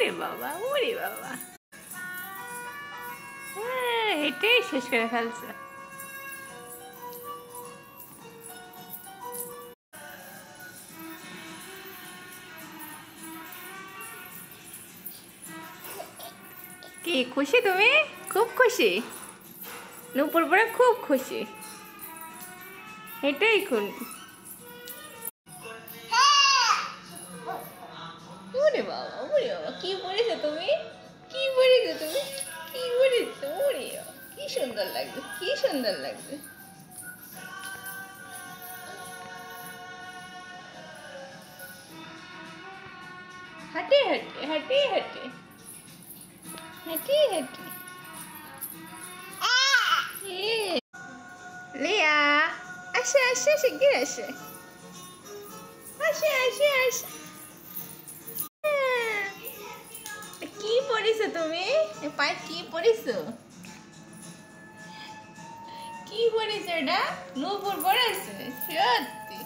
ওরে বাবা, ওরে বাবা, হ্যাঁ হেঁটেই শেষ করে ফেলছে। কি খুশি তুমি? খুব খুশি? নূপুর পরে খুব খুশি, এটাই খুন। ওরে বাবা, ওরে বাবা, কি পড়েছো তুমি? কি পড়েছো তুমি? কি পড়েছো? ওরে বাবা, কি সুন্দর লাগছে, কি সুন্দর লাগছে। হাঁটে হাঁটে, হাঁটে হাঁটে, হাঁটে হাঁটে। লিয়া, আসে আসে, শিগগির আসে, আসে আসে আসে। কি পড়েছো তুমি? পায়ে কি পড়েছো? কি পড়েছো এটা? নূপুর পড়েছে সত্যি?